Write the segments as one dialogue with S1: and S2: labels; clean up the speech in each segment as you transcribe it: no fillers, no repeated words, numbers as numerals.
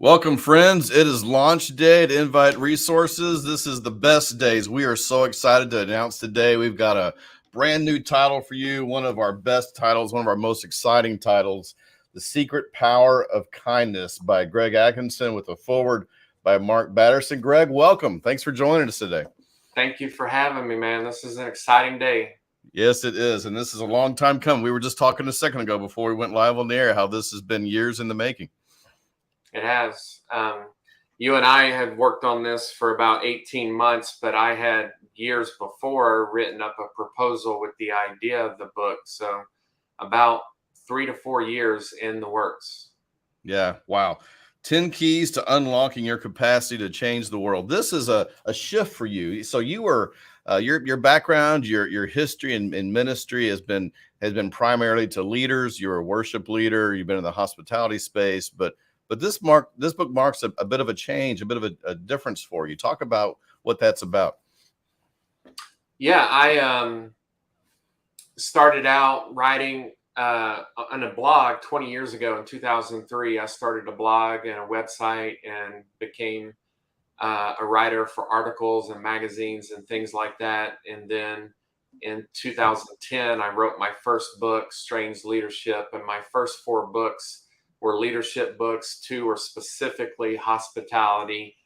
S1: Welcome, friends. It is launch day at Invite Resources. This is the best days. We are so excited to announce today we've got a brand new title for you, one of our best titles, one of our most exciting titles, The Secret Power of Kindness by Greg Atkinson with a foreword by Mark Batterson. Greg, welcome. Thanks for joining us today.
S2: Thank you for having me, man. This is an exciting day.
S1: Yes, it is. And this is a long time coming. We were just talking a second ago before we went live on the air how this has been years in the making.
S2: It has. You and I had worked on this for about 18 months, but I had years before written up a proposal with the idea of the book. So about 3 to 4 years in the works.
S1: Yeah. Wow. 10 keys to unlocking your capacity to change the world. This is a shift for you. So you were your background, your history in ministry has been primarily to leaders. You're a worship leader. You've been in the hospitality space, but this book marks a bit of a change, a bit of a difference for you. Talk about what that's about.
S2: Yeah, I started out writing on a blog 20 years ago in 2003. I started a blog and a website and became a writer for articles and magazines and things like that. And then in 2010, I wrote my first book, Strange Leadership. And my first four books were leadership books. Two were specifically hospitality.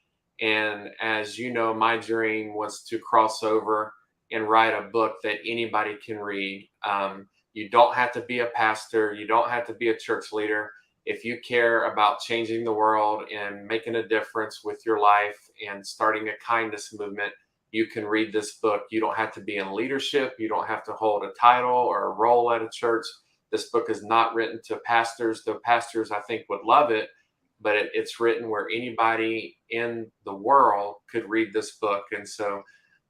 S2: And as you know, my dream was to cross over and write a book that anybody can read. You don't have to be a pastor. You don't have to be a church leader. If you care about changing the world and making a difference with your life and starting a kindness movement, you can read this book. You don't have to be in leadership. You don't have to hold a title or a role at a church. This book is not written to pastors, though pastors, I think, would love it, but it's written where anybody in the world could read this book. And so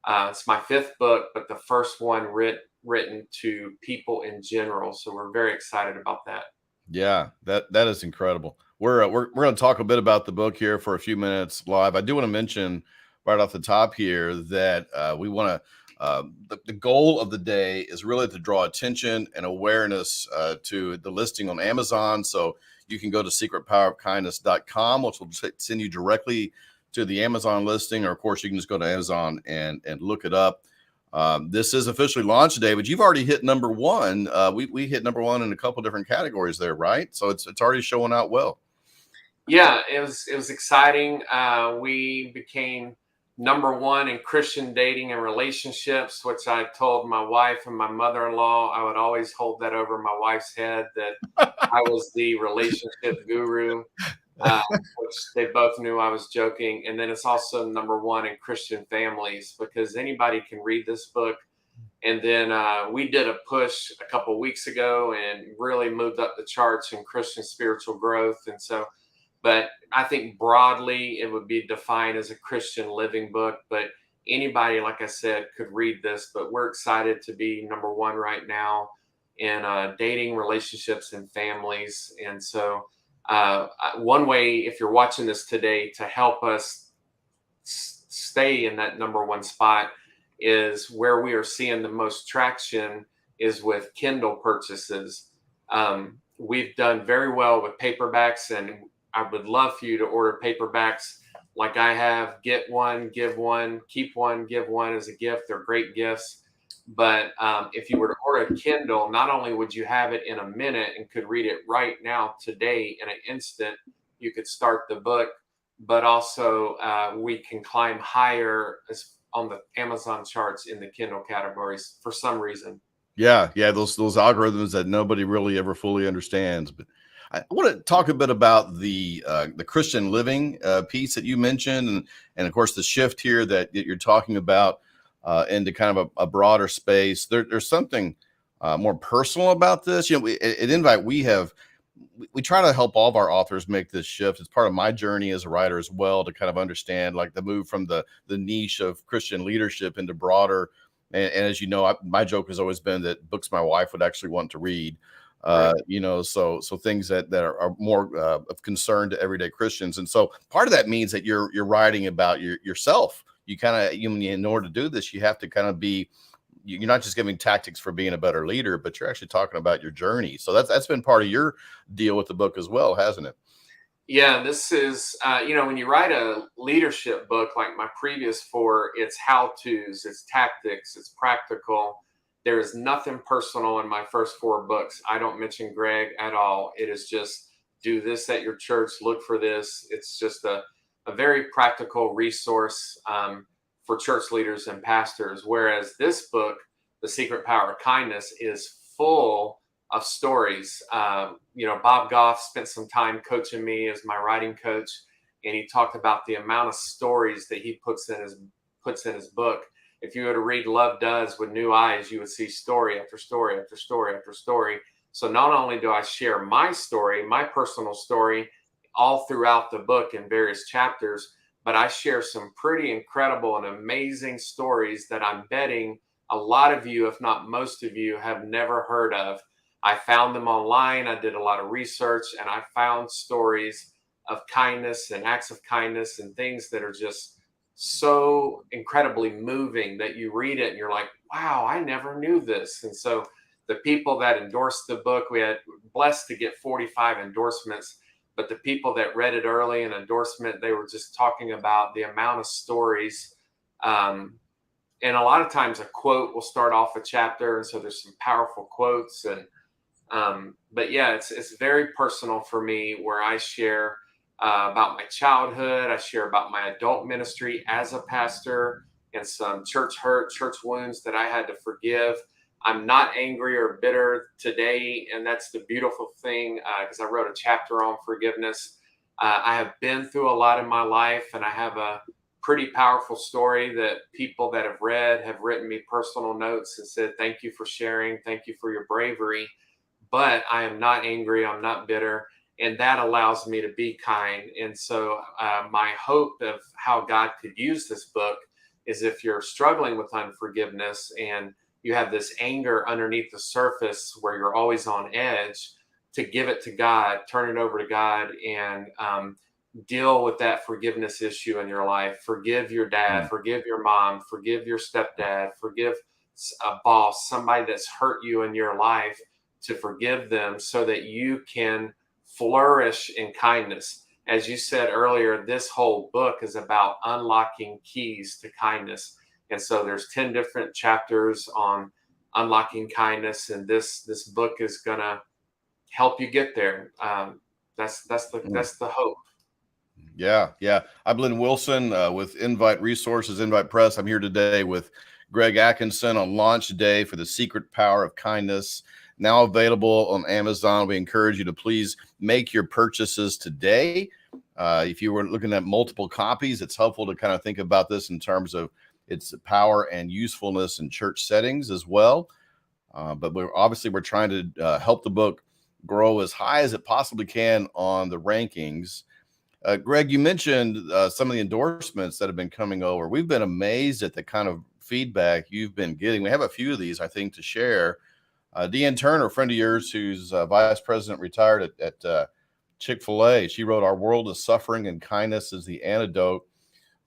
S2: it's my fifth book, but the first one written to people in general. So we're very excited about that.
S1: Yeah, that is incredible. We're going to talk a bit about the book here for a few minutes live. I do want to mention right off the top here that we want to the goal of the day is really to draw attention and awareness to the listing on Amazon. So you can go to secretpowerofkindness.com, which will send you directly to the Amazon listing, or of course you can just go to Amazon and look it up. This is officially launch day, but you've already hit number one. We hit number one in a couple different categories there, right? So it's already showing out well.
S2: Yeah, it was exciting. We became number one in Christian dating and relationships, which I told my wife and my mother-in-law. I would always hold that over my wife's head that I was the relationship guru, which they both knew I was joking. And then it's also number one in Christian families because anybody can read this book. And then we did a push a couple of weeks ago and really moved up the charts in Christian spiritual growth. And so, but I think broadly it would be defined as a Christian living book. But anybody, like I said, could read this. But we're excited to be number one right now in dating, relationships, and families. And so, one way, if you're watching this today, to help us stay in that number one spot is where we are seeing the most traction is with Kindle purchases. We've done very well with paperbacks, and I would love for you to order paperbacks like I have. Get one, give one, keep one, give one as a gift. They're great gifts. But if you were to order a Kindle, not only would you have it in a minute and could read it right now, today, in an instant, you could start the book, but also we can climb higher on the Amazon charts in the Kindle categories for some reason.
S1: Yeah, those algorithms that nobody really ever fully understands. But I want to talk a bit about the Christian living piece that you mentioned, and of course the shift here that you're talking about into kind of a broader space. There's something more personal about this. You know, at Invite we try to help all of our authors make this shift. It's part of my journey as a writer as well to kind of understand like the move from the niche of Christian leadership into broader. And as you know, my joke has always been that books my wife would actually want to read.
S2: Right.
S1: You know, so things that are more of concern to everyday Christians. And so part of that means that you're writing about yourself. You kind of, in order to do this, you have to kind of be, you're not just giving tactics for being a better leader, but you're actually talking about your journey. So that's been part of your deal with the book as well, hasn't it?
S2: Yeah, this is, when you write a leadership book like my previous four, it's how to's, it's tactics, it's practical. There is nothing personal in my first four books. I don't mention Greg at all. It is just do this at your church, look for this. It's just a very practical resource for church leaders and pastors. Whereas this book, The Secret Power of Kindness, is full of stories. Bob Goff spent some time coaching me as my writing coach, and he talked about the amount of stories that he puts in his book. If you were to read Love Does with new eyes, you would see story after story after story after story. So not only do I share my story, my personal story, all throughout the book in various chapters, but I share some pretty incredible and amazing stories that I'm betting a lot of you, if not most of you, have never heard of. I found them online. I did a lot of research and I found stories of kindness and acts of kindness and things that are just so incredibly moving that you read it and you're like, wow, I never knew this. And so the people that endorsed the book, we had blessed to get 45 endorsements, but the people that read it early and endorsement, they were just talking about the amount of stories. And a lot of times a quote will start off a chapter. And so there's some powerful quotes but yeah, it's very personal for me where I share about my childhood. I share about my adult ministry as a pastor and some church hurt, church wounds that I had to forgive. I'm not angry or bitter today, and that's the beautiful thing because I wrote a chapter on forgiveness. I have been through a lot in my life, and I have a pretty powerful story that people that have read have written me personal notes and said, "Thank you for sharing. Thank you for your bravery." But I am not angry. I'm not bitter. And that allows me to be kind. And so, my hope of how God could use this book is if you're struggling with unforgiveness and you have this anger underneath the surface where you're always on edge, to give it to God, turn it over to God, and deal with that forgiveness issue in your life. Forgive your dad,
S1: Mm.
S2: forgive your mom, forgive your stepdad, forgive a boss, somebody that's hurt you in your life, to forgive them so that you can flourish in kindness. As you said earlier, this whole book is about unlocking keys to kindness. And so there's 10 different chapters on unlocking kindness, and this book is gonna help you get there.
S1: Mm.
S2: That's the hope.
S1: Yeah, yeah. I'm Lynn Wilson with Invite Resources, Invite Press. I'm here today with Greg Atkinson on launch day for The Secret Power of Kindness, now available on Amazon. We encourage you to please make your purchases today. If you were looking at multiple copies, it's helpful to kind of think about this in terms of its power and usefulness in church settings as well. But we're trying to help the book grow as high as it possibly can on the rankings. Greg, you mentioned some of the endorsements that have been coming over. We've been amazed at the kind of feedback you've been getting. We have a few of these, I think, to share. Deanne Turner, a friend of yours who's vice president retired at Chick-fil-A, she wrote, "Our world is suffering and kindness is the antidote."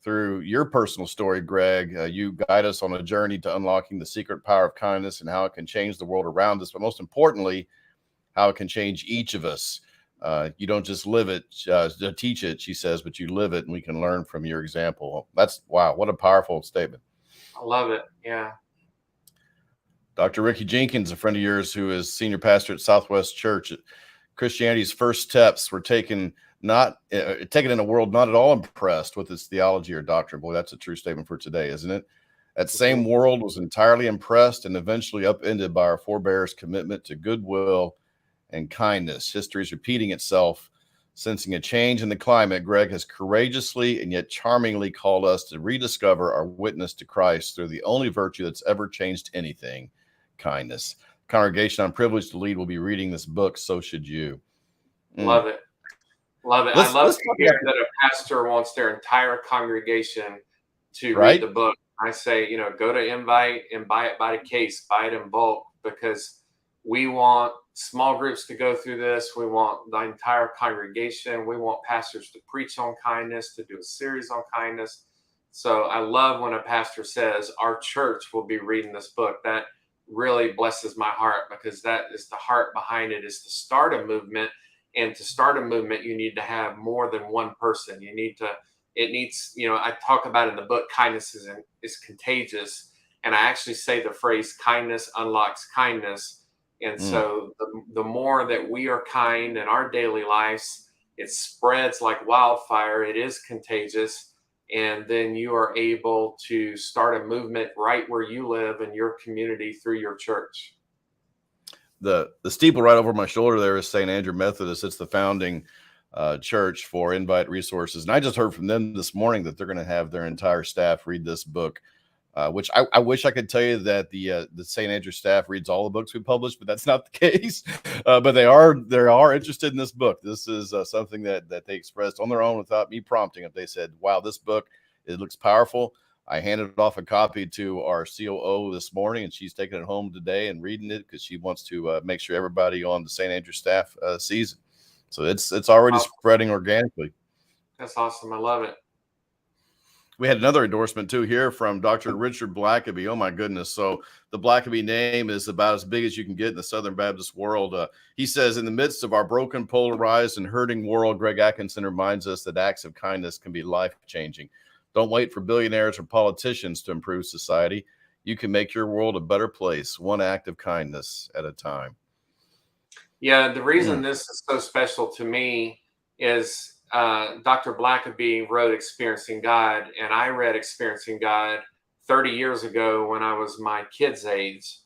S1: Through your personal story, Greg, you guide us on a journey to unlocking the secret power of kindness and how it can change the world around us, but most importantly, how it can change each of us. You don't just live it, teach it, she says, but you live it, and we can learn from your example. That's wow, what a powerful statement.
S2: I love it. Yeah.
S1: Dr. Ricky Jenkins, a friend of yours who is senior pastor at Southwest Church, Christianity's first steps were taken in a world not at all impressed with its theology or doctrine. Boy, that's a true statement for today, isn't it? That same world was entirely impressed and eventually upended by our forebears' commitment to goodwill and kindness. History is repeating itself. Sensing a change in the climate, Greg has courageously and yet charmingly called us to rediscover our witness to Christ through the only virtue that's ever changed anything: kindness. Congregation I'm privileged to lead will be reading this book. So should you.
S2: Love it. Love it. I
S1: Let's
S2: love to
S1: talk
S2: hear
S1: about
S2: that a pastor wants their entire congregation to read
S1: right.
S2: the book. I say, go to Invite and buy it by the case, buy it in bulk, because we want small groups to go through this. We want the entire congregation. We want pastors to preach on kindness, to do a series on kindness. So I love when a pastor says, our church will be reading this book. That really blesses my heart, because that is the heart behind it, is to start a movement And to start a movement, you need to have more than one person. It needs, I talk about in the book, kindness is contagious. And I actually say the phrase kindness unlocks kindness. And
S1: Mm.
S2: so the more that we are kind in our daily lives, it spreads like wildfire. It is contagious. And then you are able to start a movement right where you live in your community through your church.
S1: The steeple right over my shoulder there is St. Andrew Methodist. It's the founding church for Invite Resources. And I just heard from them this morning that they're going to have their entire staff read this book, which I wish I could tell you that the St. Andrew staff reads all the books we publish, but that's not the case. But they are interested in this book. This is something that they expressed on their own without me prompting it. They said, wow, this book, it looks powerful. I handed off a copy to our COO this morning, and she's taking it home today and reading it because she wants to make sure everybody on the St. Andrew staff sees it. So it's already spreading organically.
S2: That's awesome. I love it.
S1: We had another endorsement too here from Dr. Richard Blackaby. Oh my goodness. So the Blackaby name is about as big as you can get in the Southern Baptist world. He says, in the midst of our broken, polarized, and hurting world, Greg Atkinson reminds us that acts of kindness can be life-changing. Don't wait for billionaires or politicians to improve society. You can make your world a better place, one act of kindness at a time.
S2: Yeah, the reason this is so special to me is Dr. Blackaby wrote Experiencing God, and I read Experiencing God 30 years ago when I was my kid's age,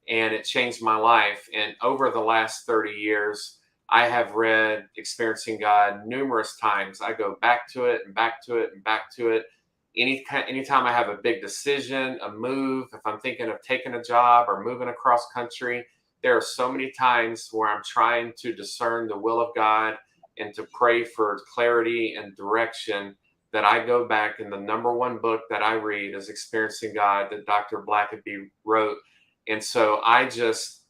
S2: and it changed my life. And over the last 30 years, I have read Experiencing God numerous times. I go back to it and back to it and back to it. Anytime I have a big decision, a move, if I'm thinking of taking a job or moving across country, there are so many times where I'm trying to discern the will of God and to pray for clarity and direction that I go back, and the number one book that I read is Experiencing God that Dr. Blackaby wrote. And so I just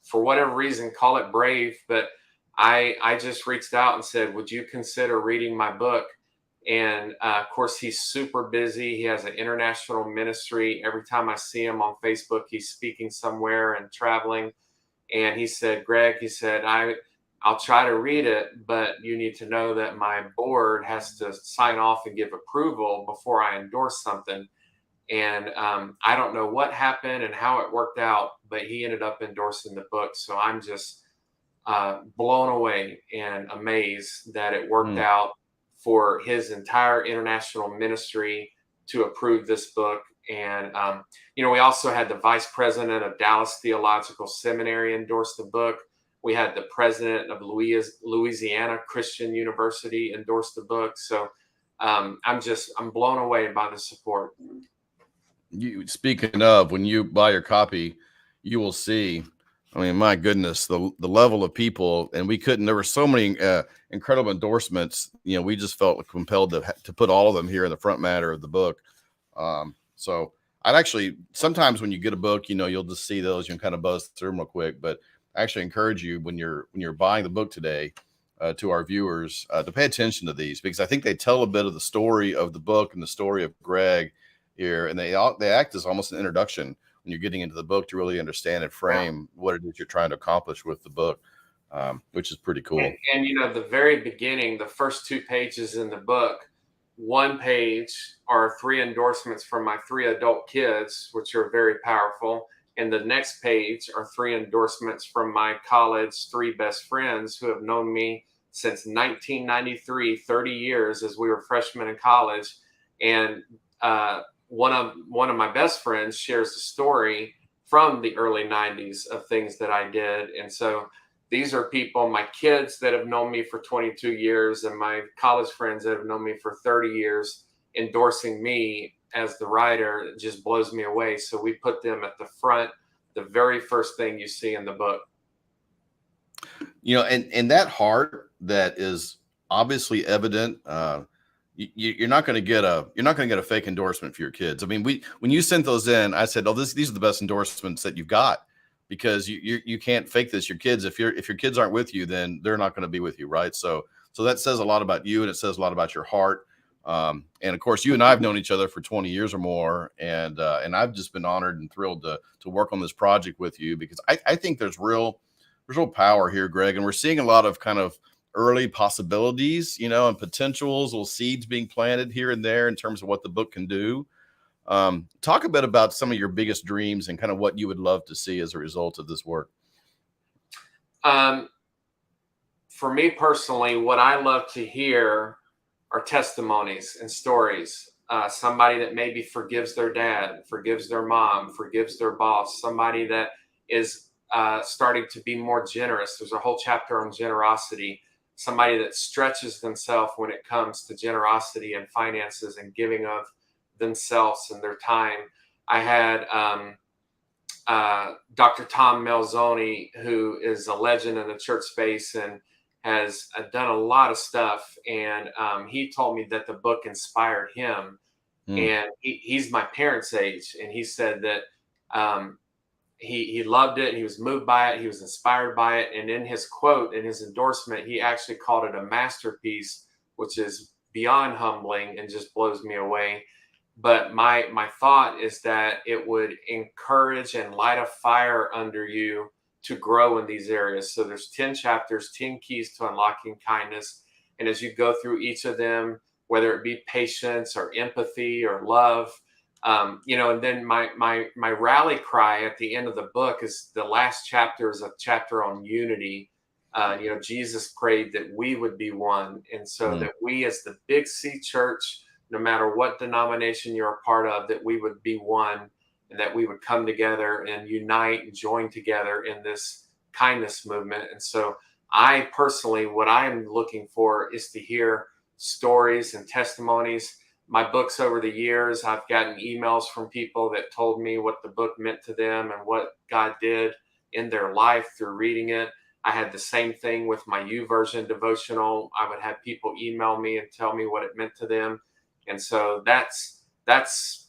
S2: for whatever reason, call it brave, but I just reached out and said, would you consider reading my book? And of course, he's super busy. He has an international ministry. Every time I see him on Facebook, he's speaking somewhere and traveling. And he said, Greg, he said, I'll try to read it, but you need to know that my board has to sign off and give approval before I endorse something. And I don't know what happened and how it worked out, but he ended up endorsing the book. So I'm just blown away and amazed that it worked out for his entire international ministry to approve this book. And, we also had the vice president of Dallas Theological Seminary endorse the book. We had the president of Louisiana Christian University endorse the book. So I'm blown away by the support.
S1: Speaking of, when you buy your copy, you will see, I mean, my goodness, the level of people, and there were so many incredible endorsements. We just felt compelled to put all of them here in the front matter of the book. So I'd actually, sometimes when you get a book, you'll just see those, you can kind of buzz through them real quick, but I actually encourage you when you're buying the book today, to our viewers, to pay attention to these, because I think they tell a bit of the story of the book and the story of Greg here, and they act as almost an introduction when you're getting into the book to really understand and frame what it is you're trying to accomplish with the book, which is pretty cool.
S2: And the very beginning, the first 2 pages in the book, one page are 3 endorsements from my 3 adult kids, which are very powerful. And the next page are 3 endorsements from my college 3 best friends who have known me since 1993, 30 years as we were freshmen in college. And one of my best friends shares a story from the early 90s of things that I did. And so these are people, my kids that have known me for 22 years and my college friends that have known me for 30 years endorsing me as the writer. It just blows me away. So we put them at the front, the very first thing you see in the book.
S1: And that heart that is obviously evident, you're not going to get a fake endorsement for your kids. I mean, when you sent those in, I said, these are the best endorsements that you've got, because you can't fake this. Your kids, if your kids aren't with you, then they're not going to be with you. Right. So that says a lot about you, and it says a lot about your heart. And of course, you and I have known each other for 20 years or more. And I've just been honored and thrilled to work on this project with you, because I think there's real real power here, Greg, and we're seeing a lot of kind of early possibilities, and potentials, little seeds being planted here and there in terms of what the book can do. Talk a bit about some of your biggest dreams and kind of what you would love to see as a result of this work.
S2: For me personally, what I love to hear are testimonies and stories. Somebody that maybe forgives their dad, forgives their mom, forgives their boss, somebody that is starting to be more generous. There's a whole chapter on generosity. Somebody that stretches themselves when it comes to generosity and finances and giving of themselves and their time. I had Dr. Tom Melzoni, who is a legend in the church space and has done a lot of stuff. And he told me that the book inspired him. And he's my parents' age. And he said that he loved it. He was moved by it. He was inspired by it. And in his quote, in his endorsement, he actually called it a masterpiece, which is beyond humbling and just blows me away. But my thought is that it would encourage and light a fire under you to grow in these areas. So there's 10 chapters, 10 keys to unlocking kindness. And as you go through each of them, whether it be patience or empathy or love, and then my rally cry at the end of the book is the last chapter is a chapter on unity. Jesus prayed that we would be one. And so that we as the Big C Church, no matter what denomination you're a part of, that we would be one and that we would come together and unite and join together in this kindness movement. And so I personally, what I'm looking for is to hear stories and testimonies. My books over the years, I've gotten emails from people that told me what the book meant to them and what God did in their life through reading it. I had the same thing with my YouVersion devotional. I would have people email me and tell me what it meant to them. And so that's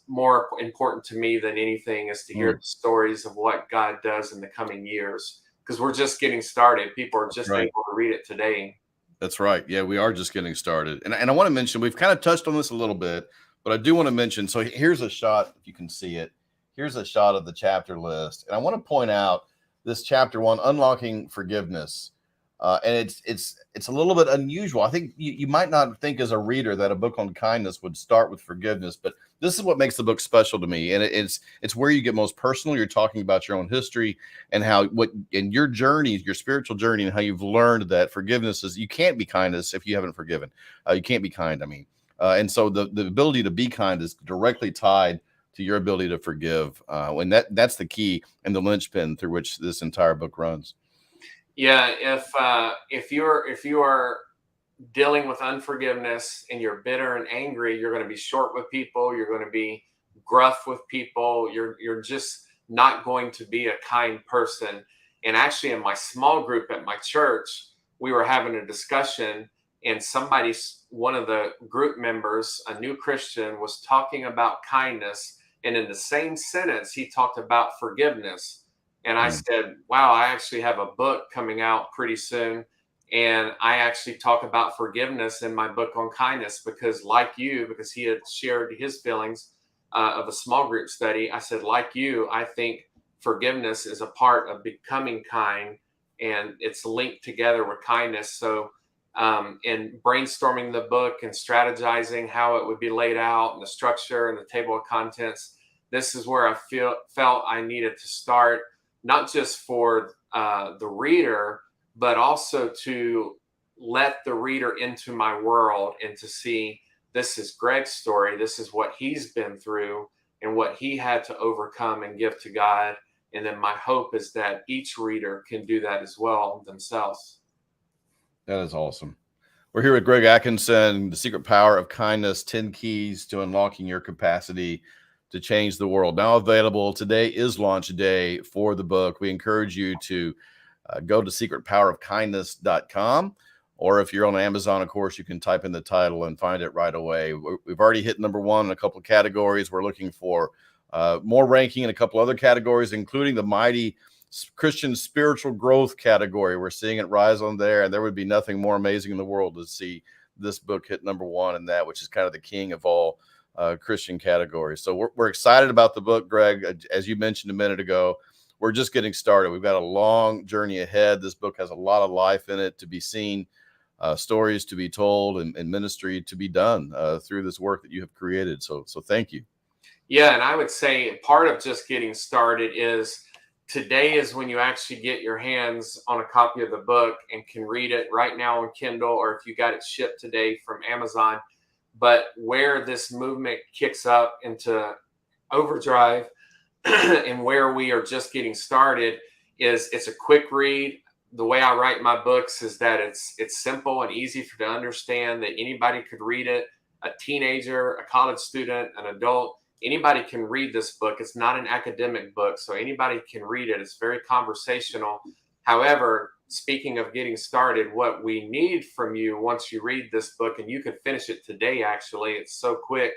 S2: more important to me than anything, is to hear the stories of what God does in the coming years, because we're just getting started. People are just able to read it today.
S1: That's right. Yeah, we are just getting started. And I want to mention, we've kind of touched on this a little bit, but I do want to mention, so here's a shot, if you can see it. Here's a shot of the chapter list. And I want to point out this chapter 1, Unlocking Forgiveness. And it's a little bit unusual. I think you might not think as a reader that a book on kindness would start with forgiveness, but this is what makes the book special to me. And it's where you get most personal. You're talking about your own history and how in your journey, your spiritual journey, and how you've learned that forgiveness is, you can't be kindness if you haven't forgiven. You can't be kind. And so the ability to be kind is directly tied to your ability to forgive. And that's the key and the linchpin through which this entire book runs.
S2: Yeah, if you are dealing with unforgiveness and you're bitter and angry, you're going to be short with people. You're going to be gruff with people. You're just not going to be a kind person. And actually, in my small group at my church, we were having a discussion, and one of the group members, a new Christian, was talking about kindness, and in the same sentence, he talked about forgiveness. And I said, wow, I actually have a book coming out pretty soon. And I actually talk about forgiveness in my book on kindness, because because he had shared his feelings of a small group study. I said, like you, I think forgiveness is a part of becoming kind, and it's linked together with kindness. So in brainstorming the book and strategizing how it would be laid out and the structure and the table of contents, this is where I felt I needed to start, not just for the reader, but also to let the reader into my world and to see, this is Greg's story. This is what he's been through and what he had to overcome and give to God. And then my hope is that each reader can do that as well themselves.
S1: That is awesome. We're here with Greg Atkinson, The Secret Power of Kindness, 10 Keys to Unlocking Your Capacity to Change the World. Now available. Today is launch day for the book. We encourage you to go to secretpowerofkindness.com, or if you're on Amazon, of course, you can type in the title and find it right away. We've already hit number 1 in a couple of categories. We're looking for more ranking in a couple other categories, including the mighty Christian spiritual growth category. We're seeing it rise on there, and there would be nothing more amazing in the world to see this book hit number 1 in that, which is kind of the king of all Christian categories. So we're excited about the book, Greg. As you mentioned a minute ago, we're just getting started. We've got a long journey ahead. This book has a lot of life in it to be seen, stories to be told, and ministry to be done through this work that you have created. So thank you.
S2: Yeah, and I would say part of just getting started is today is when you actually get your hands on a copy of the book and can read it right now on Kindle, or if you got it shipped today from Amazon. But where this movement kicks up into overdrive and where we are just getting started is it's a quick read. The way I write my books is that it's simple and easy to understand, that anybody could read it. A teenager, a college student, an adult, anybody can read this book. It's not an academic book, so anybody can read it. It's very conversational. However, speaking of getting started, what we need from you once you read this book, and you could finish it today, actually, it's so quick,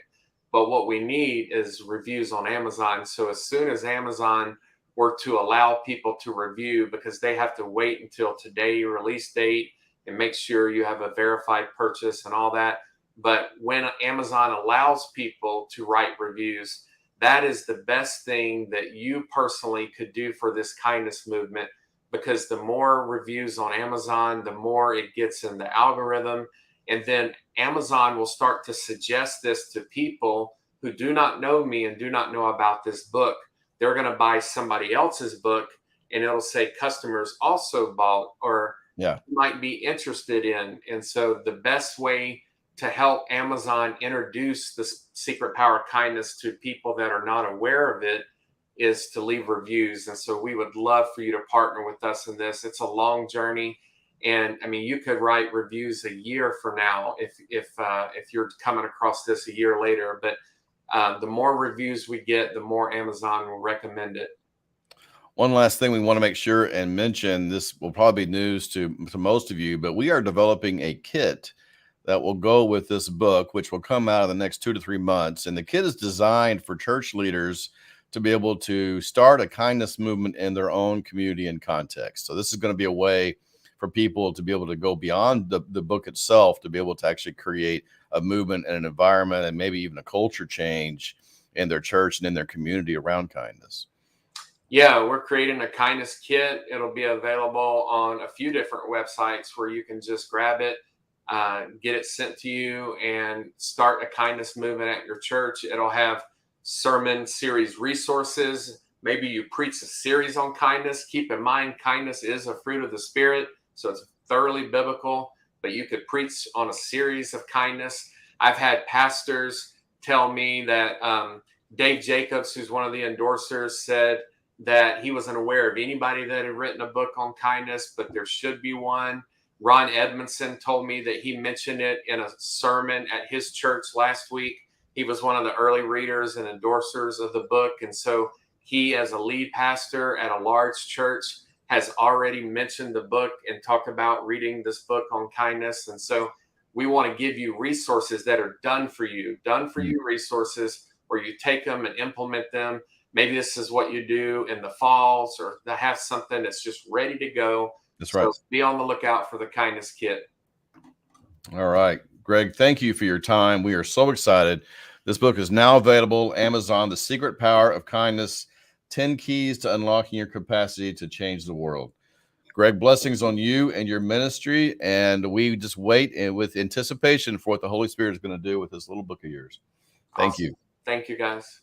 S2: but what we need is reviews on Amazon. So as soon as Amazon were to allow people to review, because they have to wait until today release date and make sure you have a verified purchase and all that. But when Amazon allows people to write reviews, that is the best thing that you personally could do for this kindness movement, because the more reviews on Amazon, the more it gets in the algorithm. And then Amazon will start to suggest this to people who do not know me and do not know about this book. They're going to buy somebody else's book, and it'll say customers also bought, or might be interested in. And so the best way to help Amazon introduce the secret power of kindness to people that are not aware of it is to leave reviews. And so we would love for you to partner with us in this. It's a long journey. And I mean, you could write reviews a year from now if you're coming across this a year later. But the more reviews we get, the more Amazon will recommend it.
S1: One last thing we want to make sure and mention, this will probably be news to most of you, but we are developing a kit that will go with this book, which will come out in the next 2 to 3 months. And the kit is designed for church leaders to be able to start a kindness movement in their own community and context. So this is going to be a way for people to be able to go beyond the book itself, to be able to actually create a movement and an environment and maybe even a culture change in their church and in their community around kindness.
S2: Yeah, we're creating a kindness kit. It'll be available on a few different websites where you can just grab it, get it sent to you, and start a kindness movement at your church. It'll have sermon series resources. Maybe you preach a series on kindness. Keep in mind, kindness is a fruit of the Spirit, so it's thoroughly biblical, but you could preach on a series of kindness. I've had pastors tell me that Dave Jacobs, who's one of the endorsers, said that he wasn't aware of anybody that had written a book on kindness, but there should be one. Ron Edmondson told me that he mentioned it in a sermon at his church last week. He was one of the early readers and endorsers of the book. And so he, as a lead pastor at a large church, has already mentioned the book and talked about reading this book on kindness. And so we want to give you resources that are done for you resources where you take them and implement them. Maybe this is what you do in the falls, or to have something that's just ready to go.
S1: That's right. So
S2: be on the lookout for the kindness kit.
S1: All right, Greg, thank you for your time. We are so excited. This book is now available, Amazon, The Secret Power of Kindness, 10 Keys to Unlocking Your Capacity to Change the World. Greg, blessings on you and your ministry. And we just wait with anticipation for what the Holy Spirit is going to do with this little book of yours. Thank you.
S2: Thank you, guys.